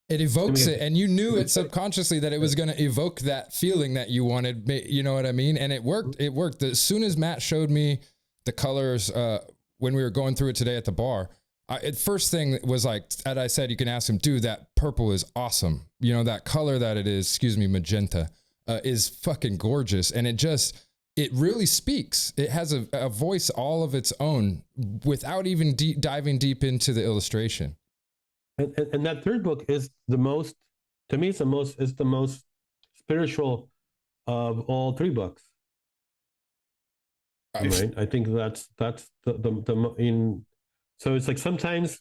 it evokes it, and you knew it subconsciously that it was going to evoke that feeling that you wanted. You know what I mean? And it worked. It worked. As soon as Matt showed me the colors when we were going through it today at the bar, first thing was like, as I said, you can ask him, dude, that purple is awesome. You know, that color that it is, magenta, is fucking gorgeous. And it really speaks. It has a voice all of its own without even diving deep into the illustration. And that third book is the most, to me, it's the most spiritual of all three books. Right? I think that's so it's like sometimes,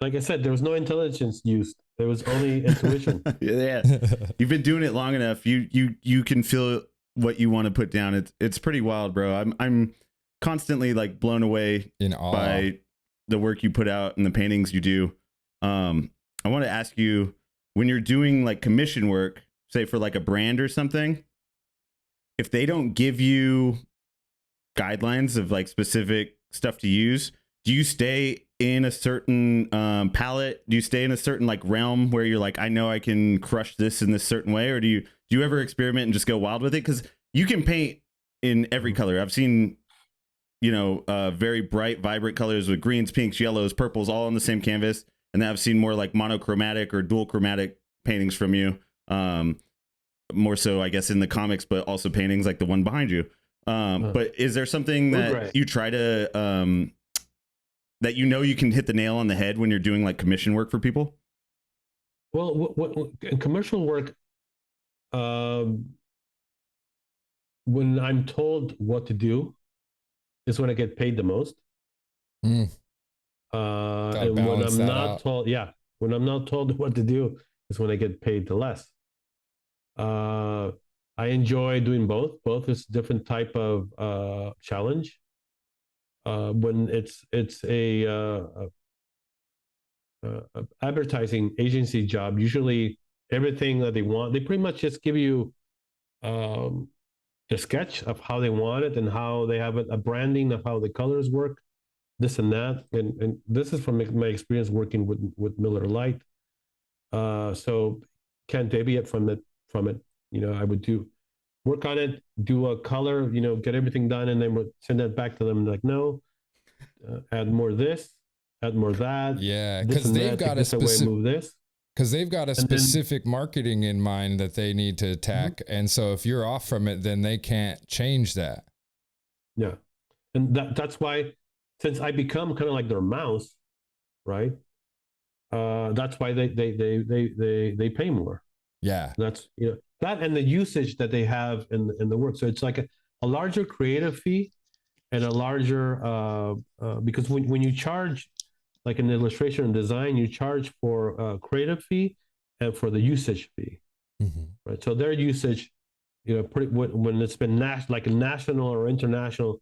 like I said, there was no intelligence used. There was only intuition. Yeah. You've been doing it long enough. You can feel what you want to put down. It's pretty wild, bro. I'm constantly like blown away in awe by the work you put out and the paintings you do. I want to ask you, when you're doing like commission work, say for like a brand or something, if they don't give you guidelines of like specific stuff to use, do you stay in a certain palette? Do you stay in a certain like realm where you're like, I know I can crush this in this certain way? Or do you ever experiment and just go wild with it? Because you can paint in every color. I've seen, very bright, vibrant colors with greens, pinks, yellows, purples, all on the same canvas. And then I've seen more like monochromatic or dual chromatic paintings from you. More so, I guess, in the comics, but also paintings like the one behind you. But is there something that you try to, that you can hit the nail on the head when you're doing like commission work for people? Well, in commercial work, when I'm told what to do is when I get paid the most. And when I'm not told, when I'm not told what to do is when I get paid the less. I enjoy doing both. Both is a different type of challenge. When it's a advertising agency job, usually everything that they want, they pretty much just give you a sketch of how they want it and how they have a branding of how the colors work, this and that. And this is from my experience working with Miller Lite. So can't deviate from it. I would work on it, do a color, get everything done, and then we'll send that back to them. Like, no, add more this, add more that. Yeah, because they've got a specific move this. Because they've got a specific marketing in mind that they need to attack. Mm-hmm. And so if you're off from it, then they can't change that. Yeah. And that's why, since I become kind of like their mouse, right? That's why they pay more. Yeah. That's, that and the usage that they have in the work. So it's like a larger creative fee and a larger, because when you charge, like in illustration and design, you charge for a creative fee and for the usage fee, mm-hmm. right? So their usage, when it's been like a national or international,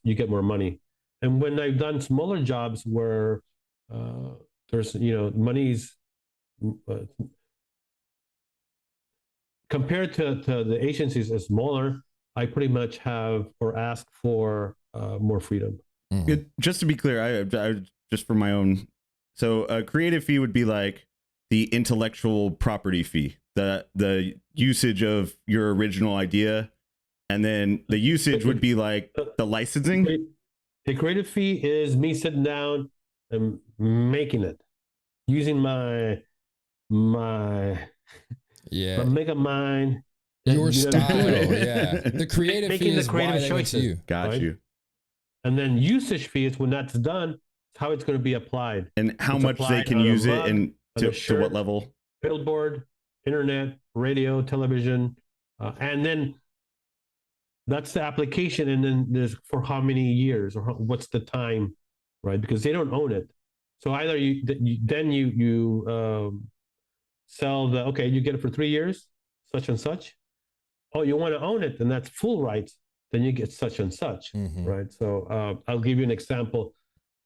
you get more money. And when I've done smaller jobs where there's money's compared to the agencies is smaller, I pretty much have or ask for more freedom. Just to be clear, I just for my own. So a creative fee would be like the intellectual property fee, the usage of your original idea, and then the usage would be like the licensing. The creative fee is me sitting down and making it using my makeup mind, your style. Yeah, the creative making fee the is creative why they went to choices. you. Got right? you. And then usage fee is when that's done, how it's going to be applied. And how It's much they applied can on a use it mug, and on a to what shirt, level? Billboard, internet, radio, television, and then that's the application. And then there's for how many years or what's the time, right? Because they don't own it. So either you sell the, okay, you get it for 3 years, such and such. Oh, you want to own it, then that's full rights. Then you get such and such, right? So I'll give you an example.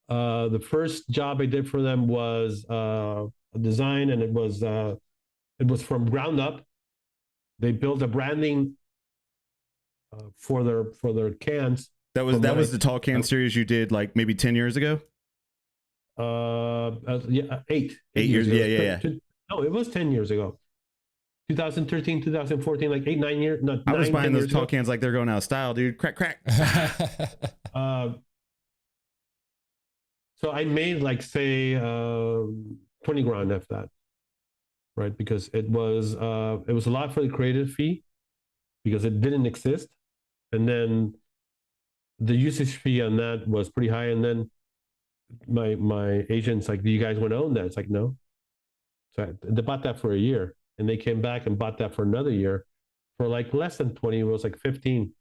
The first job I did for them was a design, and it was from ground up. They built a branding for their cans. That was the tall can series you did like maybe 10 years ago. Yeah, 8 years. Yeah. No, it was 10 years ago. 2013, 2014, like 8, 9 years. I was buying those tall cans like they're going out of style, dude. Crack. So I made like say 20 grand off that, right? Because it was a lot for the creative fee because it didn't exist, and then the usage fee on that was pretty high. And then my agent's like, "Do you guys want to own that?" It's like, no. So they bought that for a year. And they came back and bought that for another year for like less than 20. It was like 15.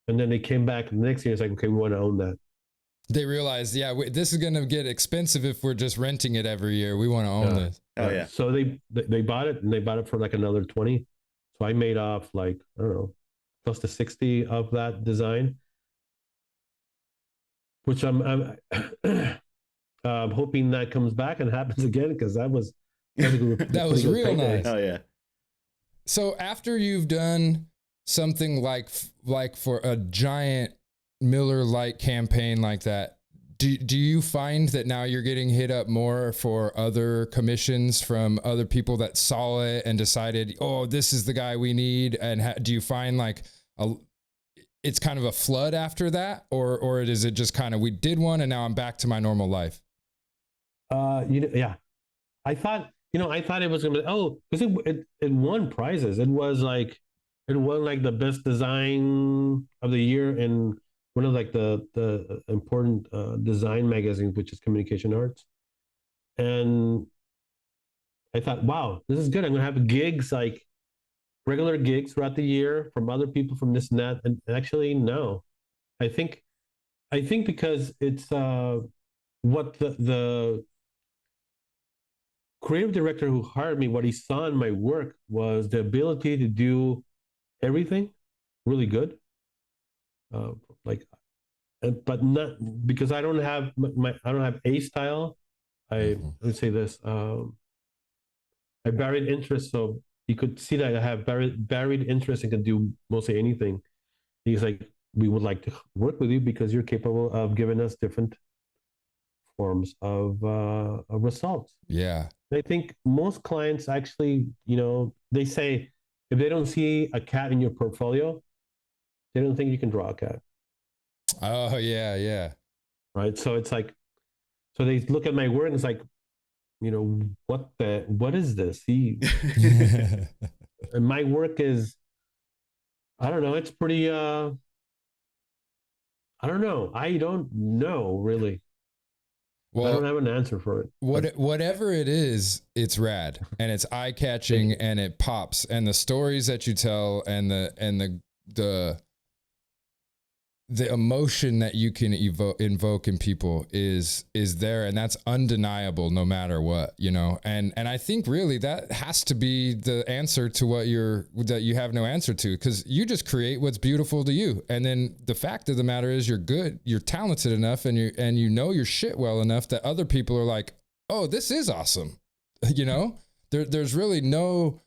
And then they came back the next year. It's like, okay, we want to own that. They realized, this is going to get expensive if we're just renting it every year. We want to own this. Oh, yeah. So they bought it, and they bought it for like another 20. So I made off like, I don't know, close to 60 of that design, which I'm hoping that comes back and happens again, because that was real nice. Oh yeah. So after you've done something like for a giant Miller Lite campaign like that, do you find that now you're getting hit up more for other commissions from other people that saw it and decided, oh, this is the guy we need? And do you find like it's kind of a flood after that, or is it just kind of, we did one and now I'm back to my normal life? Yeah. I thought it was gonna be, because it won prizes. It won like the best design of the year in one of like the important design magazines, which is Communication Arts. And I thought, wow, this is good. I'm gonna have gigs, like regular gigs throughout the year from other people from this and that. And actually, no. I think because it's what the creative director who hired me, what he saw in my work was the ability to do everything really good. But not because I don't have a style. Let's say this. I varied interest, so you could see that I have varied interest and can do mostly anything. He's like, we would like to work with you because you're capable of giving us different forms of results. Yeah. I think most clients actually, they say if they don't see a cat in your portfolio, they don't think you can draw a cat. Oh, yeah. Right. So it's like, so they look at my work and it's like, what is this? And my work is, I don't know. It's pretty, I don't know. I don't know really. Well, I don't have an answer for it. Whatever it is, it's rad and it's eye catching and it pops, and the stories that you tell and the emotion that you can invoke in people is there, and that's undeniable no matter what, and I think really that has to be the answer to that you have no answer to, because you just create what's beautiful to you, and then the fact of the matter is you're good, you're talented enough, and you know your shit well enough that other people are like, oh, this is awesome. There's really no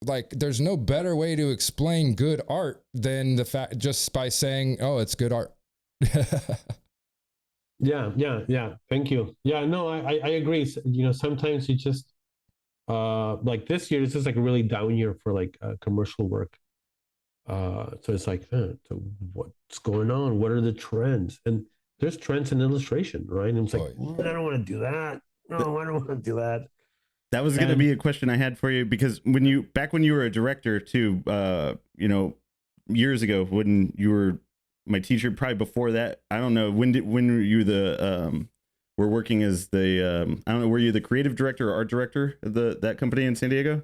like there's no better way to explain good art than the fact just by saying, oh, it's good art. Yeah. Thank you. Yeah, no, I agree. You know, sometimes you just like this year, this is like a really down year for like commercial work. So it's like, so what's going on? What are the trends? And there's trends in illustration, right? And it's like, I don't want to do that. No, I don't want to do that. That was going to be a question I had for you, because back when you were a director too, you know, years ago when you were my teacher, probably before that, I don't know, when were you were working as the, I don't know, were you the creative director or art director of that company in San Diego?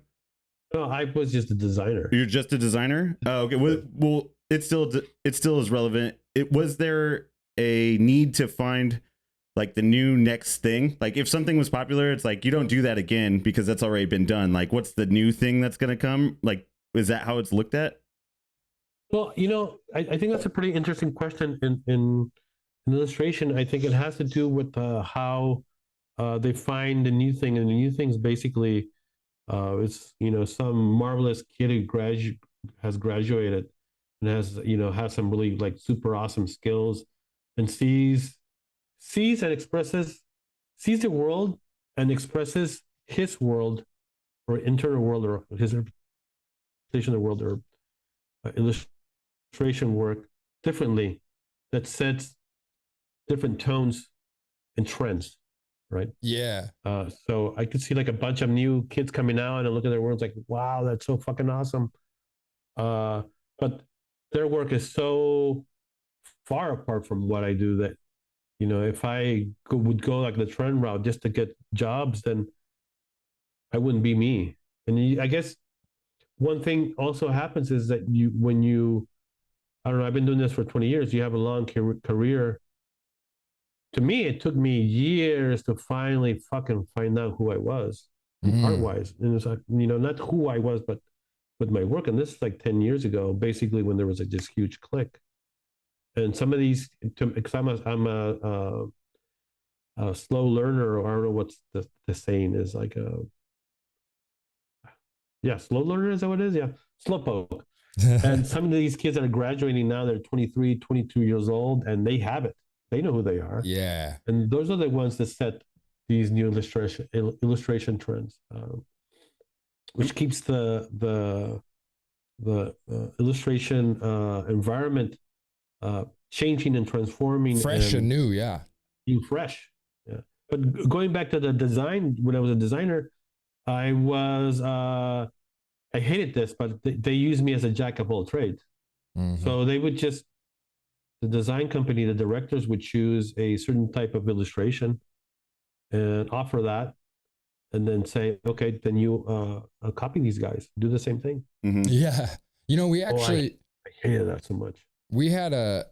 No, I was just a designer. You're just a designer? Oh, okay. Well, it still is relevant. Was there a need to find like the new next thing? Like if something was popular, it's like, you don't do that again because that's already been done. Like what's the new thing that's going to come? Like, is that how it's looked at? Well, you know, I think that's a pretty interesting question in illustration. I think it has to do with how they find the new thing, and the new thing is basically it's, you know, some marvelous kid who has graduated and has some really like super awesome skills, and sees the world and expresses his world or internal world or his interpretation of the world or illustration work differently, that sets different tones and trends, right? Yeah. So I could see like a bunch of new kids coming out and I look at their work like, wow, that's so fucking awesome. But their work is so far apart from what I do that, you know, if I would go like the trend route just to get jobs, then I wouldn't be me. And I guess one thing also happens is that I don't know, I've been doing this for 20 years. You have a long career. To me, it took me years to finally fucking find out who I was art-wise. And it's like, you know, not who I was, but with my work. And this is like 10 years ago, basically when there was like this huge click. And some of these, because I'm a slow learner, or I don't know what's the saying is, like slow learner, is that what it is? Yeah, slowpoke. And some of these kids that are graduating now, they're 23, 22 years old, and they have it. They know who they are. Yeah. And those are the ones that set these new illustration trends, which keeps the illustration environment changing and transforming, fresh and new. Yeah, being fresh. Yeah. But going back to the design, when I was a designer, I hated this, but they used me as a jack of all trades. So they would the design company, the directors would choose a certain type of illustration and offer that, and then say, okay, then you copy these guys, do the same thing. Yeah. You know, we actually, I hated that so much. We had a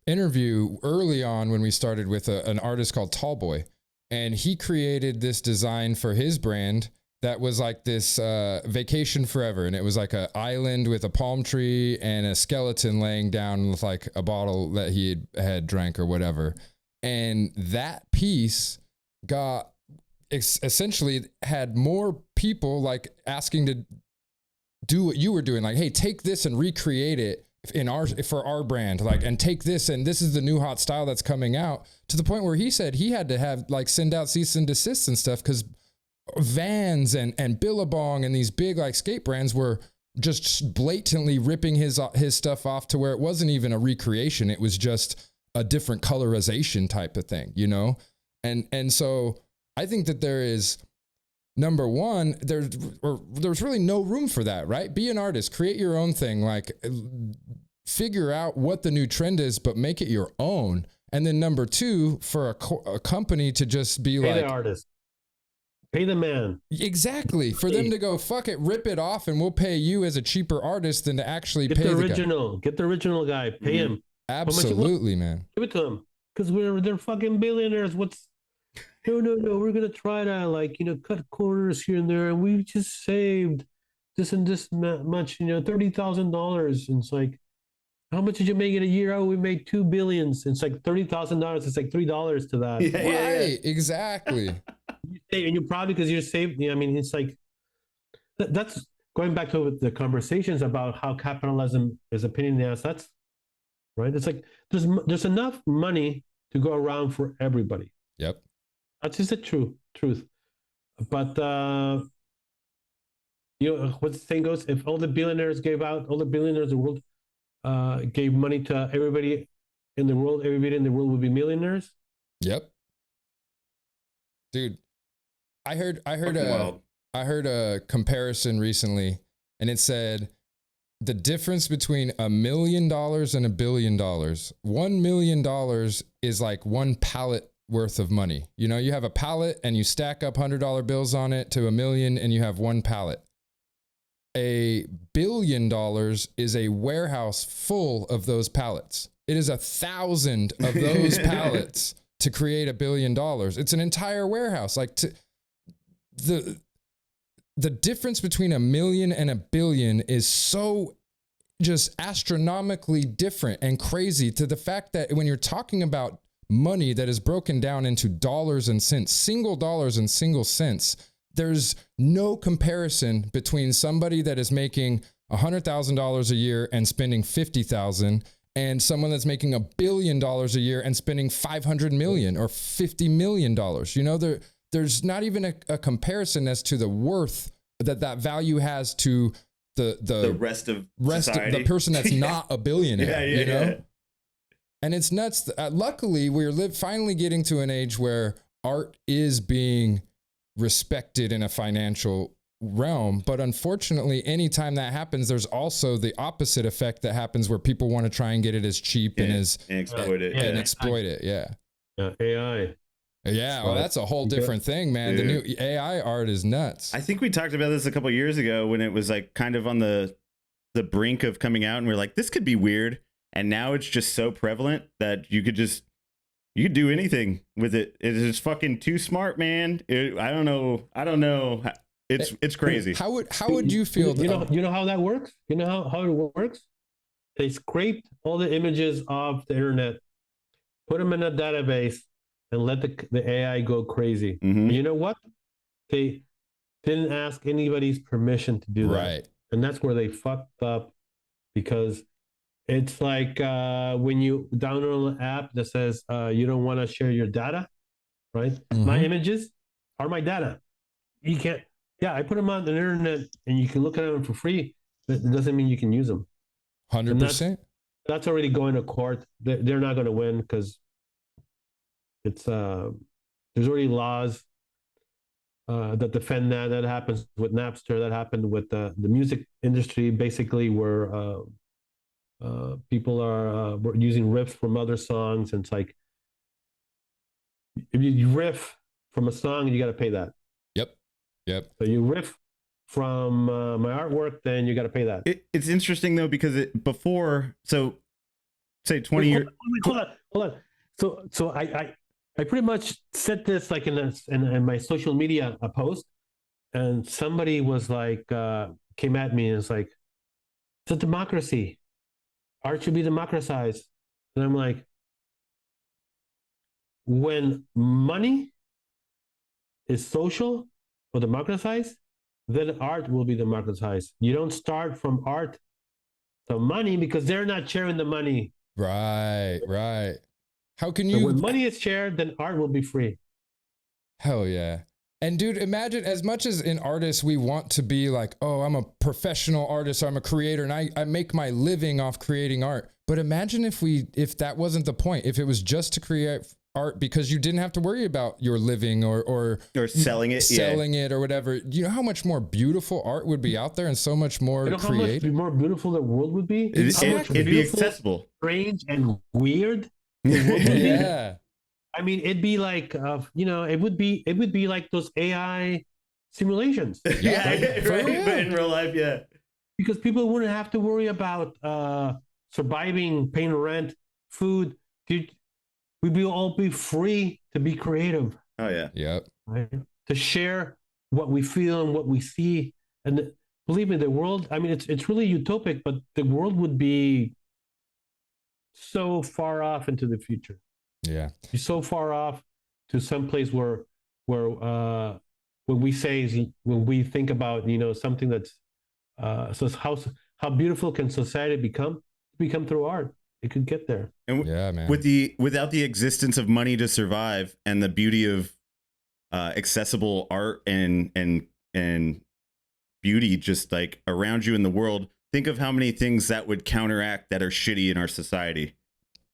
interview early on when we started with an artist called Tallboy, and he created this design for his brand that was like this vacation forever. And it was like an island with a palm tree and a skeleton laying down with like a bottle that he had drank or whatever. And that piece essentially had more people like asking to do what you were doing. Like, hey, take this and recreate it for our brand, like, and take this, and this is the new hot style that's coming out, to the point where he said he had to have like send out cease and desist and stuff, because Vans and Billabong and these big like skate brands were just blatantly ripping his stuff off to where it wasn't even a recreation. It was just a different colorization type of thing, you know? And so I think that there is, number one, there's really no room for that, right? Be an artist, create your own thing, like figure out what the new trend is, but make it your own. And then number two, for a company to just be pay the artist, pay the man. Exactly. For them to go, fuck it, rip it off, and we'll pay you as a cheaper artist than to actually pay the original guy. Get the original guy, pay him. Absolutely, man. Give it to them, because they're fucking billionaires. No, we're gonna try to, like, you know, cut corners here and there, and we just saved this and this much, you know, $30,000. And it's like, how much did you make in a year? Oh, we made $2 billion. It's like $30,000. It's like $3 to that. Yeah, right, exactly. And you probably, because you're saved. I mean, it's like, that's going back to the conversations about how capitalism is a pain in the ass. That's right. It's like there's enough money to go around for everybody. Yep. That's just the truth. But what the saying goes: if all the billionaires in the world gave money to everybody in the world, everybody in the world would be millionaires. Yep. Dude, I heard a comparison recently, and it said the difference between $1 million and $1 billion. $1 million is like one pallet worth of money. You know, you have a pallet and you stack up $100 bills on it to $1 million, and you have one pallet. $1 billion is a warehouse full of those pallets. It is 1,000 of those pallets to create $1 billion. It's an entire warehouse. Like the difference between $1 million and $1 billion is so just astronomically different and crazy, to the fact that when you're talking about money that is broken down into dollars and cents, single dollars and single cents, there's no comparison between somebody that is making $100,000 a year and spending $50,000 and someone that's making $1 billion a year and spending $500 million or $50 million. You know, there's not even a comparison as to the worth that value has to the rest of the person that's not a billionaire. You know, and it's nuts. Luckily, we're finally getting to an age where art is being respected in a financial realm, but unfortunately, anytime that happens, there's also the opposite effect that happens, where people want to try and get it as cheap and exploit it. AI. Yeah, well, that's a whole different thing, man. Dude. The new AI art is nuts. I think we talked about this a couple of years ago when it was like kind of on the brink of coming out, and we're like, this could be weird. And now it's just so prevalent that you could do anything with it. It is fucking too smart, man. I don't know. It's crazy. How would you feel? You know how that works? You know how it works? They scraped all the images off the internet, put them in a database, and let the AI go crazy. Mm-hmm. You know what? They didn't ask anybody's permission to do that. Right. And that's where they fucked up, because it's like when you download an app that says you don't want to share your data, right? Mm-hmm. My images are my data. You can't. Yeah, I put them on the internet, and you can look at them for free. But it doesn't mean you can use them. 100%. That's already going to court. They're not going to win, because it's there's already laws that defend that. That happens with Napster. That happened with the music industry, basically, where people are using riffs from other songs, and it's like, if you riff from a song, you got to pay that. Yep. So you riff from my artwork, then you got to pay that. It's interesting though, because before, so say 20 years. Hold on. So I pretty much said this like in my social media post, and somebody was like, came at me and was like, it's a democracy. Art should be democratized. And I'm like, when money is social or democratized, then art will be democratized. You don't start from art to money, because they're not sharing the money. Right. How can you? So when money is shared, then art will be free. Hell yeah. And dude, imagine, as much as in artists, we want to be like, oh, I'm a professional artist, or I'm a creator, and I make my living off creating art. But imagine if that wasn't the point, if it was just to create art because you didn't have to worry about your living or selling it or whatever. You know how much more beautiful art would be out there, and so much more creative. How much more beautiful the world would be? It'd be accessible, strange, and weird. Yeah. I mean, it'd be like, it would be like those AI simulations. Yeah, right? But in real life, yeah. Because people wouldn't have to worry about surviving, paying rent, food. We'd all be free to be creative. Oh yeah. Yep. Right? To share what we feel and what we see. And believe me, the world, I mean, it's really utopic, but the world would be so far off into the future. Yeah. Be so far off to some place where when we say, when we think about, something that's, so how beautiful can society become through art? It could get there. And yeah, man. Without the existence of money to survive and the beauty of accessible art and beauty just like around you in the world, think of how many things that would counteract that are shitty in our society.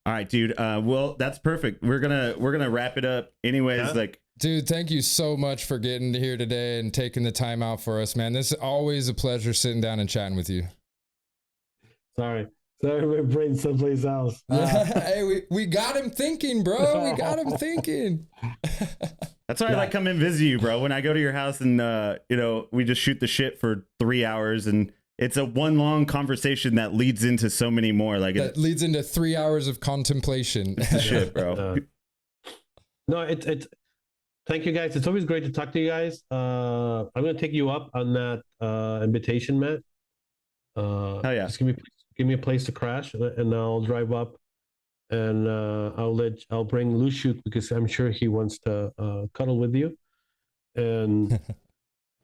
All right, dude. Well, that's perfect. We're gonna wrap it up. Anyways, like, dude, thank you so much for getting here today and taking the time out for us, man. This is always a pleasure sitting down and chatting with you. Sorry, my brain's someplace else. Hey, we got him thinking, bro. We got him thinking. That's why I like come and visit you, bro. When I go to your house and we just shoot the shit for 3 hours, and it's a one long conversation that leads into so many more. Like that leads into 3 hours of contemplation. Shit, bro. No, it's. Thank you, guys. It's always great to talk to you guys. I'm gonna take you up on that invitation, Matt. Oh yeah. Just give me a place to crash, and I'll drive up, and I'll bring Lou Shoot because I'm sure he wants to cuddle with you. And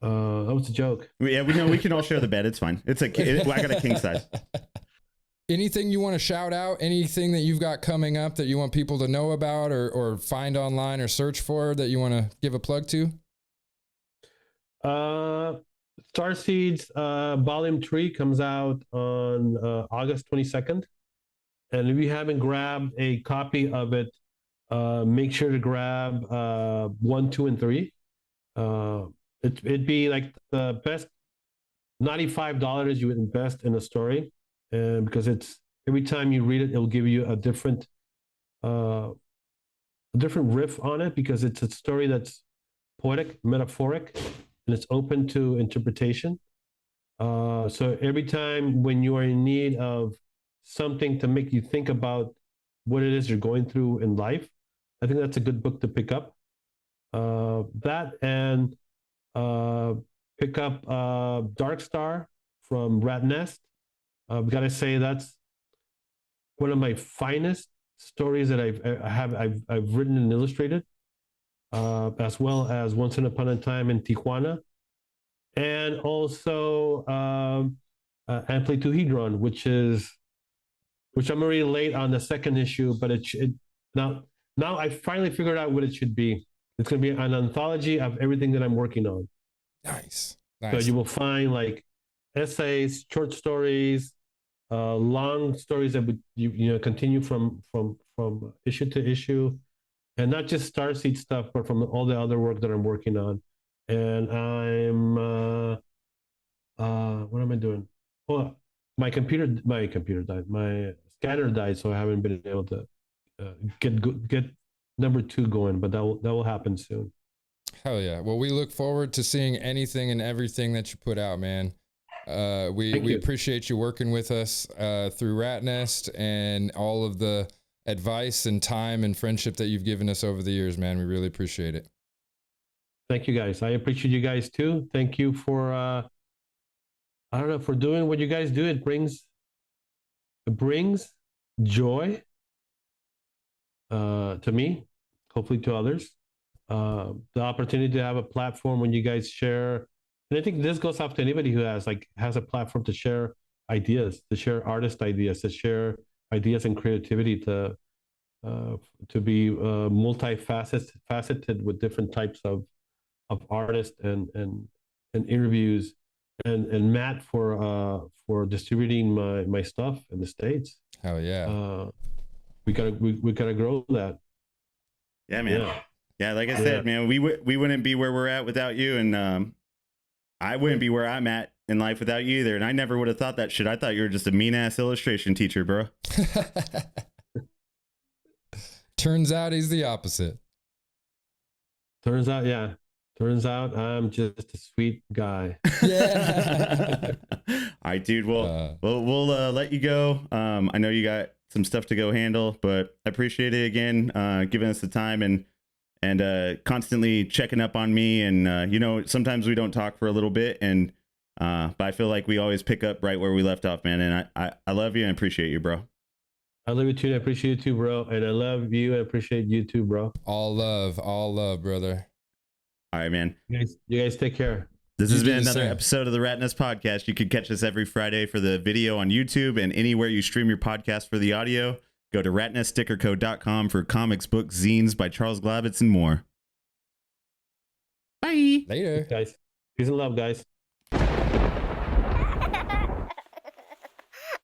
that was a joke. Yeah, we can all share the bed. It's fine. I got a king size. Anything you want to shout out? Anything that you've got coming up that you want people to know about or find online or search for that you want to give a plug to? Starseeds Volume 3 comes out on August 22nd. And if you haven't grabbed a copy of it, make sure to grab 1, 2, and 3. It'd be like the best $95 you would invest in a story. And because it's every time you read it, it'll give you a different riff on it, because it's a story that's poetic, metaphoric, and it's open to interpretation. So every time when you are in need of something to make you think about what it is you're going through in life, I think that's a good book to pick up. That and pick up Dark Star from Rat Nest. I've got to say that's one of my finest stories that I've written and illustrated, as well as Once Upon a Time in Tijuana, and also Amplituhedron, which I'm already late on the second issue, but now I finally figured out what it should be. It's going to be an anthology of everything that I'm working on. Nice. So you will find like essays, short stories, long stories that would continue from issue to issue, and not just Starseed stuff, but from all the other work that I'm working on. And I'm what am I doing? Well, my computer died. My scanner died, so I haven't been able to get number 2 going. But that will happen soon. Hell yeah! Well, we look forward to seeing anything and everything that you put out, man. We appreciate you working with us through Rat Nest and all of the advice and time and friendship that you've given us over the years, man. We really appreciate it. Thank you, guys. I appreciate you guys too. Thank you for for doing what you guys do. It brings joy to me, hopefully to others. The opportunity to have a platform when you guys share. And I think this goes off to anybody who has a platform to share ideas, to share artist ideas, to share ideas and creativity, to be multifaceted with different types of artists and interviews, and Matt for distributing my stuff in the States. Hell yeah. We gotta grow that. Yeah, man. Yeah, like I said, man, we wouldn't be where we're at without you, and I wouldn't be where I'm at in life without you either. And I never would have thought that shit. I thought you were just a mean ass illustration teacher, bro. Turns out he's the opposite. Turns out I'm just a sweet guy. Yeah. All right, dude. Well, we'll let you go. I know you got some stuff to go handle, but I appreciate it again, giving us the time and constantly checking up on me. And sometimes we don't talk for a little bit, and but I feel like we always pick up right where we left off, man. And I love you and appreciate you, bro. I love you too. And I appreciate you too, bro. And I love you and appreciate you too, bro. All love, brother. All right, man. You guys take care. This You has do been the another same. episode of the Rat Nest Podcast. You can catch us every Friday for the video on YouTube and anywhere you stream your podcast for the audio. Go to ratneststickerco.com for comics, books, zines by Charles Glaubitz, and more. Bye. Later. Guys, peace and love, guys.